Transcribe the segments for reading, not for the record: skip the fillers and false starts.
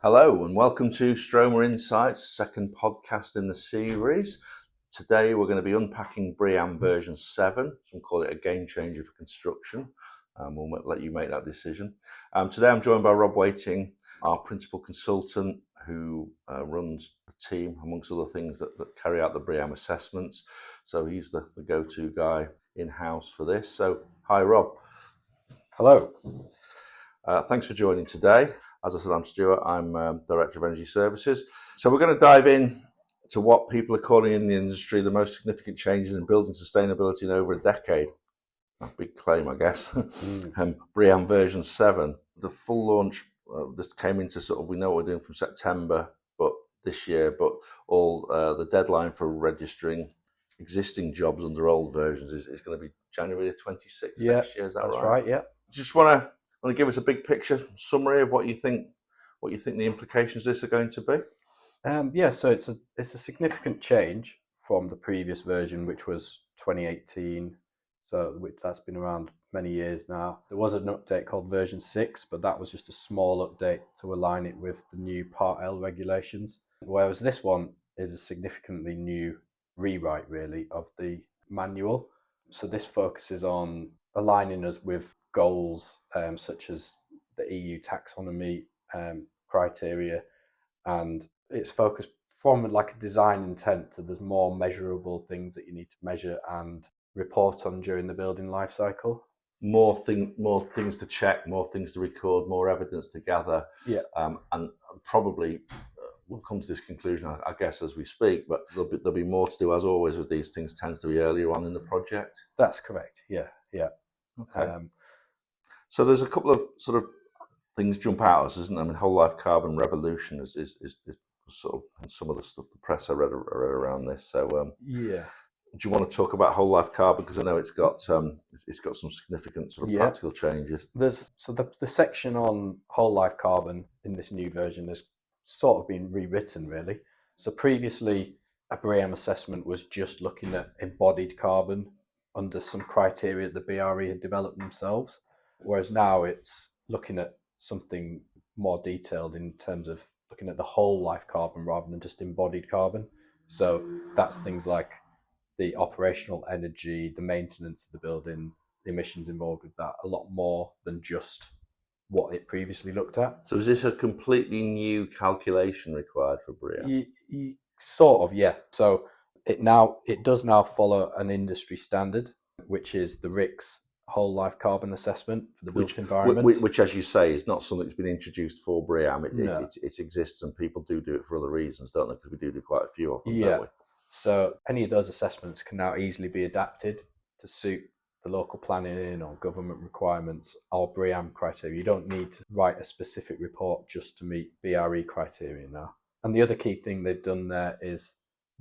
Hello and welcome to Stroma Insights, second podcast in the series. Today we're going to be unpacking BREEAM version 7. Some call it a game changer for construction. We'll let you make that decision. Today I'm joined by Rob Waiting, our principal consultant who runs the team, amongst other things, that carry out the BREEAM assessments. So he's the go-to guy in-house for this. So hi Rob. Hello. Thanks for joining today. As I said, I'm Stuart. I'm Director of Energy Services. So we're going to dive in to what people are calling in the industry the most significant changes in building sustainability in over a decade. A big claim, I guess. BREEAM version 7. The full launch, this came into we know what we're doing from September but this year, but all the deadline for registering existing jobs under old versions is going to be January the 26th next year. Is that right? That's right, yeah. Just want to give us a big picture summary of what you think the implications of this are going to be. So it's a significant change from the previous version, which was 2018. So that's been around many years now. There was an update called version 6, but that was just a small update to align it with the new Part L regulations. Whereas this one is a significantly new rewrite, really, of the manual. So this focuses on aligning us with goals such as the EU taxonomy criteria, and it's focused from like a design intent to there's more measurable things that you need to measure and report on during the building life cycle. More things to check, more things to record, more evidence to gather. Yeah. And probably we'll come to this conclusion, I guess, as we speak, but there'll be more to do, as always with these things, tends to be earlier on in the project. That's correct, yeah. Okay. So there's a couple of sort of things jump out at us, isn't there? I mean, whole life carbon revolution is sort of some of the stuff the press I read around this. So yeah. Do you want to talk about whole life carbon, because I know it's got some significant sort of practical changes. The section on whole life carbon in this new version has sort of been rewritten, really. So previously a BREEAM assessment was just looking at embodied carbon under some criteria that the BRE had developed themselves, whereas now it's looking at something more detailed in terms of looking at the whole life carbon rather than just embodied carbon. So that's things like the operational energy, the maintenance of the building, the emissions involved with that, a lot more than just what it previously looked at. So is this a completely new calculation required for BREEAM? Sort of, yeah. So it does now follow an industry standard, which is the RICS whole life carbon assessment for the built environment. Which, as you say, is not something that's been introduced for BREEAM. It exists, and people do it for other reasons, don't they? Because we do quite a few of them, don't we? So any of those assessments can now easily be adapted to suit the local planning or government requirements or BREEAM criteria. You don't need to write a specific report just to meet BRE criteria now. And the other key thing they've done there is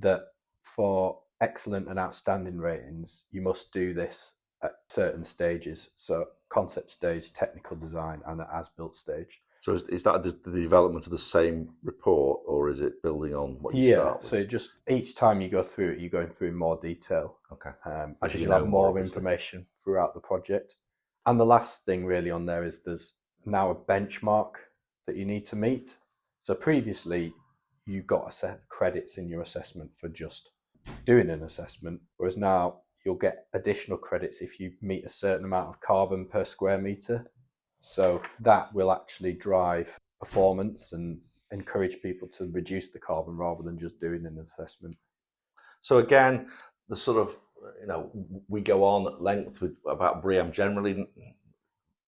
that for excellent and outstanding ratings, you must do this at certain stages. So concept stage, technical design, and at as-built stage. So is that the development of the same report, or is it building on what you start with? So just each time you go through it, you're going through in more detail. Okay. Because you'll have more information throughout the project. And the last thing really on there is there's now a benchmark that you need to meet. So previously, you got a set of credits in your assessment for just doing an assessment, whereas now you'll get additional credits if you meet a certain amount of carbon per square meter. So that will actually drive performance and encourage people to reduce the carbon rather than just doing an assessment. So again, the sort of, we go on at length about BREEAM generally.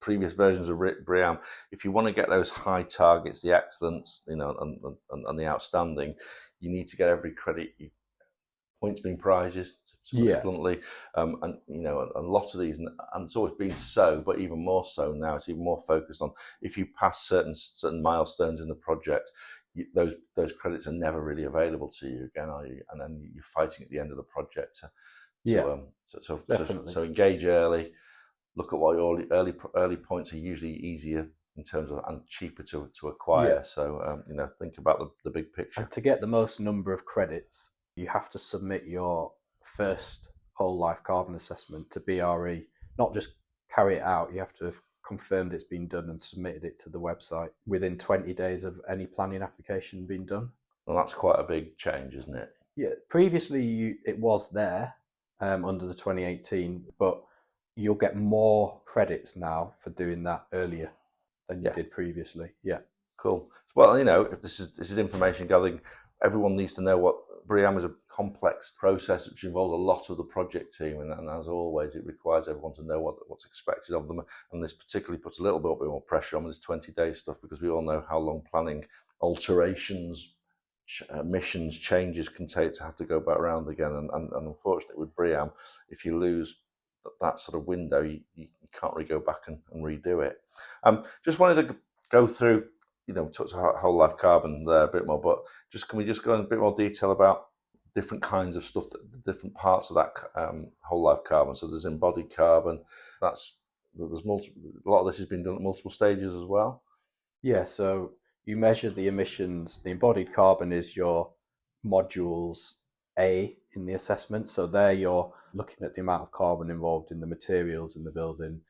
Previous versions of BREEAM, if you want to get those high targets, the excellence, and the outstanding, you need to get every credit. Points being prizes, to put it bluntly, and a lot of these, and it's always been so, but even more so now. It's even more focused on if you pass certain milestones in the project, those credits are never really available to you again, are you? And then you're fighting at the end of the project. So engage early. Look at what your early points are usually easier in terms of and cheaper to acquire. Yeah. So think about the big picture. And to get the most number of credits, you have to submit your first whole life carbon assessment to BRE. Not just carry it out, you have to have confirmed it's been done and submitted it to the website within 20 days of any planning application being done. Well, that's quite a big change, isn't it? Yeah, previously it was there under the 2018, but you'll get more credits now for doing that earlier than you did previously. Yeah. Cool. Well, if this is information gathering, everyone needs to know what BREEAM is. A complex process which involves a lot of the project team, and as always, it requires everyone to know what's expected of them. And this particularly puts a little bit more pressure on this 20-day stuff, because we all know how long planning alterations, missions, changes can take to have to go back around again. And unfortunately, with BREEAM, if you lose that sort of window, you can't really go back and redo it. Just wanted to go through, talk to whole life carbon there a bit more, but can we just go in a bit more detail about different kinds of stuff, different parts of that whole life carbon? So there's embodied carbon. There's multiple. A lot of this has been done at multiple stages as well. Yeah. So you measure the emissions. The embodied carbon is your modules A in the assessment. So there you're looking at the amount of carbon involved in the materials in the building,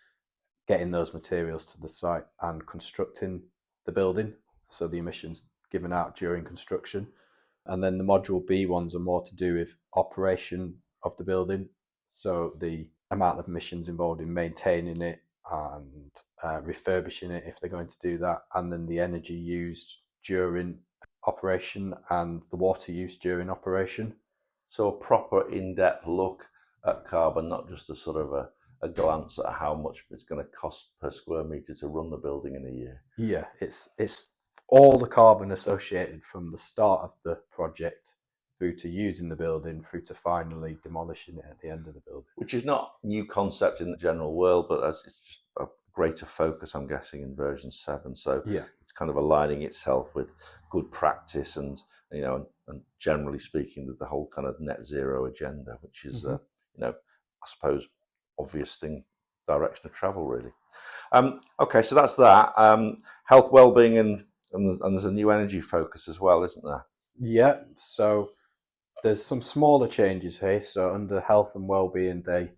getting those materials to the site and constructing the building. So the emissions given out during construction. And then the module B ones are more to do with operation of the building. So the amount of emissions involved in maintaining it and refurbishing it if they're going to do that, and then the energy used during operation and the water use during operation. So a proper in-depth look at carbon, not just a sort of a glance at how much it's going to cost per square metre to run the building in a year. Yeah, it's all the carbon associated from the start of the project through to using the building, through to finally demolishing it at the end of the building. Which is not a new concept in the general world, but it's just a greater focus, I'm guessing, in version 7. So it's kind of aligning itself with good practice and generally speaking, the whole kind of net zero agenda, which is, I suppose, obvious direction of travel, really. Okay, so that's that. Health, well-being, and there's a new energy focus as well, isn't there? Yeah, so there's some smaller changes here. So under health and well-being, they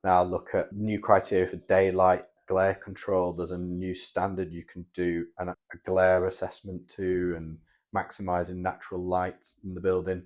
now look at new criteria for daylight glare control. There's a new standard you can do a glare assessment to, and maximising natural light in the building.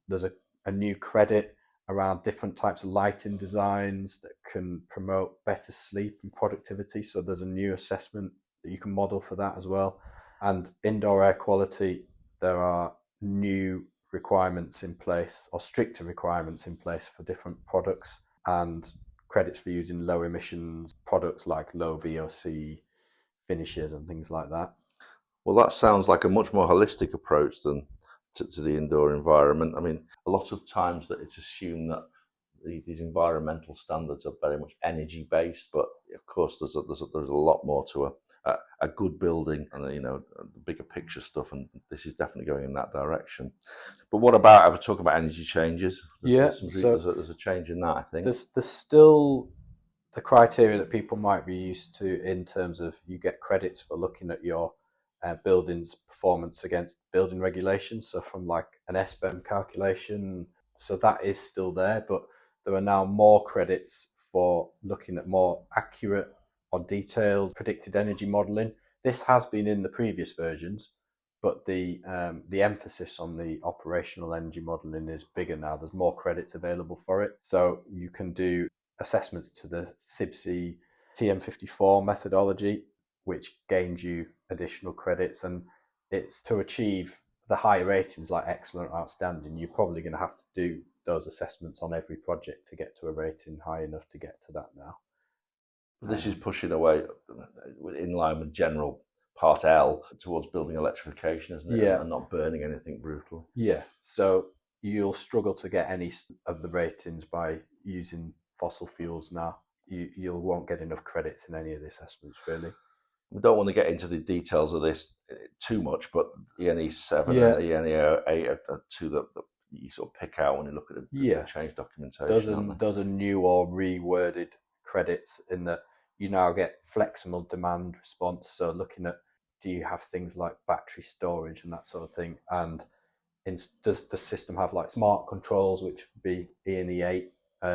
There's a new credit around different types of lighting designs that can promote better sleep and productivity. So there's a new assessment that you can model for that as well. And indoor air quality, there are new requirements in place, or stricter requirements in place for different products, and credits for using low emissions products like low VOC finishes and things like that. Well, that sounds like a much more holistic approach than to the indoor environment. I mean, a lot of times that it's assumed that these environmental standards are very much energy based, but of course there's a lot more to a good building, and the bigger picture stuff, and this is definitely going in that direction. But what about, I was talking about energy changes? There's a change in that, I think. There's still the criteria that people might be used to, in terms of you get credits for looking at your building's performance against building regulations, so from like an SBEM calculation. So that is still there, but there are now more credits for looking at more accurate or detailed predicted energy modelling. This has been in the previous versions, but the emphasis on the operational energy modelling is bigger now. There's more credits available for it, so you can do assessments to the CIBSE TM54 methodology, which gains you additional credits. And it's to achieve the higher ratings like excellent, outstanding, you're probably going to have to do those assessments on every project to get to a rating high enough to get to that now. This is pushing away in line with general part L towards building electrification, isn't it? Yeah. And not burning anything brutally. Yeah. So you'll struggle to get any of the ratings by using fossil fuels now. You won't get enough credits in any of the assessments, really. We don't want to get into the details of this too much, but ENE 7 and ENE 8 are two that you sort of pick out when you look at the change documentation. Those are new or reworded credits, in that you now get flexible demand response. So looking at, do you have things like battery storage and that sort of thing, and does the system have like smart controls, which would be ENE 8?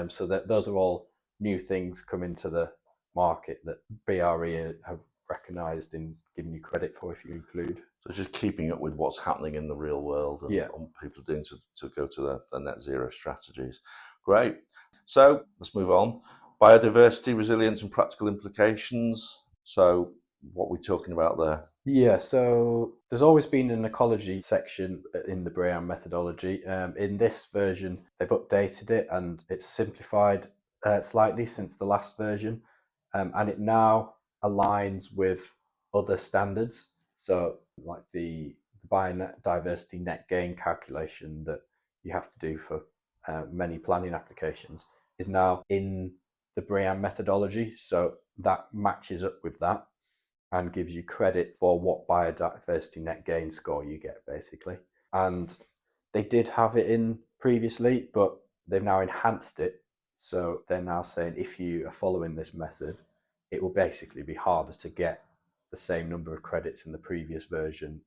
So that those are all new things coming to the market that BRE have recognised in giving you credit for if you include. So just keeping up with what's happening in the real world and Yeah. what people are doing to go to the net zero strategies. Great. So let's move on. Biodiversity, resilience and practical implications. So what we're talking about there? Yeah, so there's always been an ecology section in the BREEAM methodology. In this version, they've updated it and it's simplified slightly since the last version, and it now aligns with other standards. So, like the biodiversity net gain calculation that you have to do for many planning applications is now in the BREEAM methodology. So that matches up with that and gives you credit for what biodiversity net gain score you get, basically. And they did have it in previously, but they've now enhanced it. So they're now saying if you are following this method, it will basically be harder to get the same number of credits in the previous version.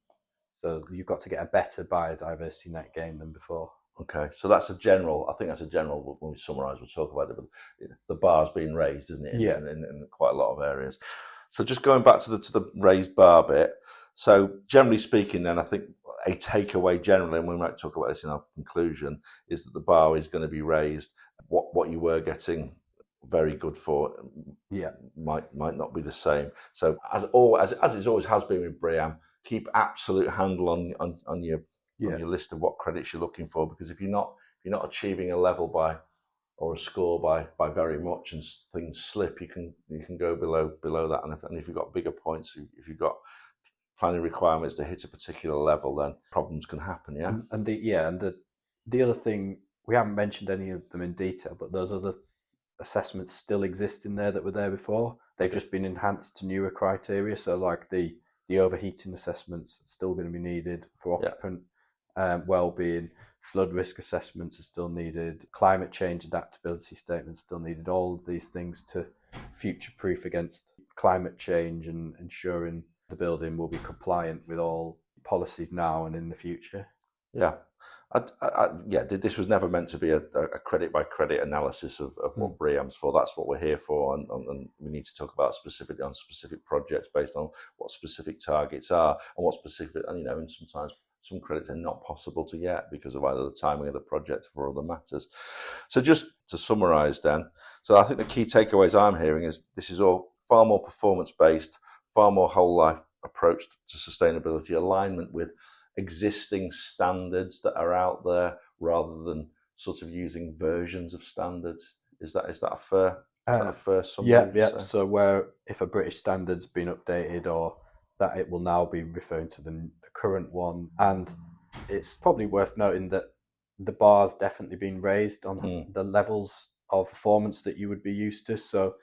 So you've got to get a better biodiversity net gain than before. Okay, so that's a general. I think that's a general. When we summarise, we'll talk about it. But the bar's being raised, isn't it? In quite a lot of areas. So just going back to the raised bar bit. So generally speaking, then I think a takeaway generally, and we might talk about this in our conclusion, is that the bar is going to be raised. What you were getting very good for, might not be the same. So as it always has been with BREEAM, keep absolute handle on your list of what credits you're looking for, because if you're not achieving a level by or a score by very much and things slip, you can go below that, and if you've got bigger points, if you've got planning requirements to hit a particular level, then problems can happen. And the other thing, we haven't mentioned any of them in detail, but those other assessments still exist in there that were there before. They've just been enhanced to newer criteria. So like the overheating assessments are still going to be needed for occupant well-being. Flood risk assessments are still needed. Climate change adaptability statements still needed. All of these things to future-proof against climate change and ensuring the building will be compliant with all policies now and in the future. Yeah. This was never meant to be a credit by credit analysis of what BREEAM's for. That's what we're here for, and we need to talk about specifically on specific projects based on what specific targets are and what specific, and sometimes some credits are not possible to get because of either the timing of the project or other matters. So just to summarise then, so I think the key takeaways I'm hearing is this is all far more performance-based, far more whole life approach to sustainability, alignment with existing standards that are out there rather than sort of using versions of standards. Is that a fair summary? Yeah. So where if a British standard's been updated, or that it will now be referring to the current one, and it's probably worth noting that the bar's definitely been raised on the levels of performance that you would be used to. So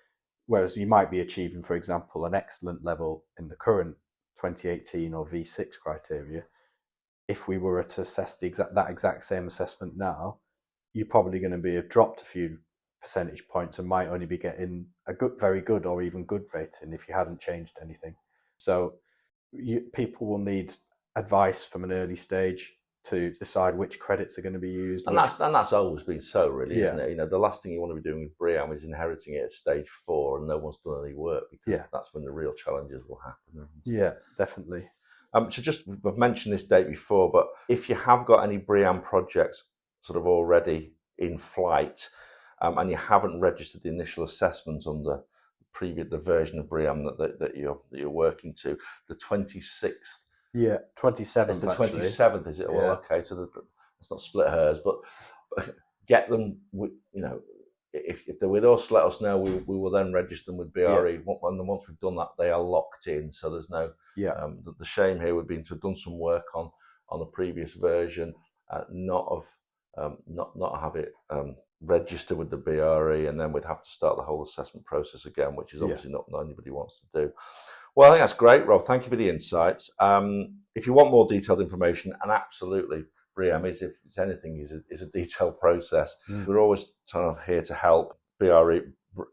whereas you might be achieving, for example, an excellent level in the current 2018 or V6 criteria, if we were to assess that exact same assessment now, you're probably going to be dropped a few percentage points and might only be getting a very good or even good rating if you hadn't changed anything. So people will need advice from an early stage to decide which credits are going to be used. And that's always been so, really, isn't it? The last thing you want to be doing with BREEAM is inheriting it at stage 4 and no one's done any work, because that's when the real challenges will happen. Yeah, definitely. We've mentioned this date before, but if you have got any BREEAM projects sort of already in flight, and you haven't registered the initial assessment on the version of BREEAM that you're working to, the 26th. Yeah, 27th. It's the 27th, is it? Yeah. Well, okay, so let's not split hairs, but get them. If they're with us, let us know. We will then register them with BRE. And once we've done that, they are locked in. So there's no. The shame here would be to have done some work on a previous version, not have it register with the BRE, and then we'd have to start the whole assessment process again, which is obviously not anybody wants to do. Well, I think that's great, Rob. Thank you for the insights. If you want more detailed information, and absolutely, BREEAM is, if it's anything, is a detailed process. We're always kind of here to help. BRE,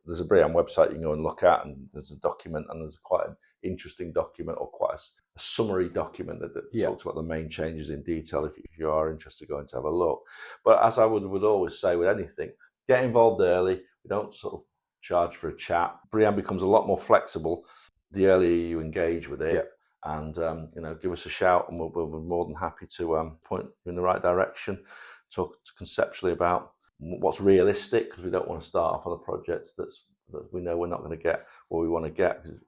there's a BREEAM website you can go and look at, and there's a document, and there's quite an interesting document, or quite a summary document that talks about the main changes in detail if you are interested, going to have a look. But as I would always say with anything, get involved early. We don't sort of charge for a chat. BREEAM becomes a lot more flexible the earlier you engage with it. Yep. And give us a shout, and we're more than happy to point you in the right direction. Talk conceptually about what's realistic, because we don't want to start off on a project that we know we're not going to get what we want to get. It's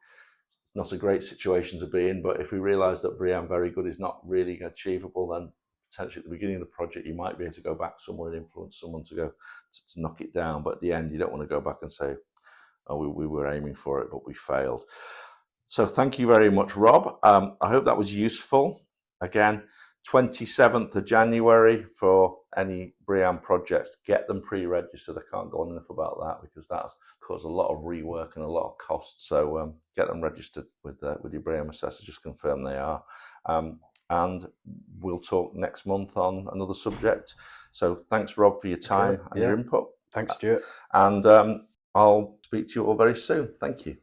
not a great situation to be in, but if we realise that BREEAM very good is not really achievable, then potentially at the beginning of the project you might be able to go back somewhere and influence someone to go to knock it down. But at the end, you don't want to go back and say, oh, we were aiming for it, but we failed. So thank you very much, Rob. I hope that was useful. Again, 27th of January for any BREEAM projects. Get them pre-registered. I can't go on enough about that, because that's caused a lot of rework and a lot of cost. So get them registered with your BREEAM assessor. Just confirm they are. And we'll talk next month on another subject. So thanks, Rob, for your time and your input. Thanks, Stuart. And I'll speak to you all very soon. Thank you.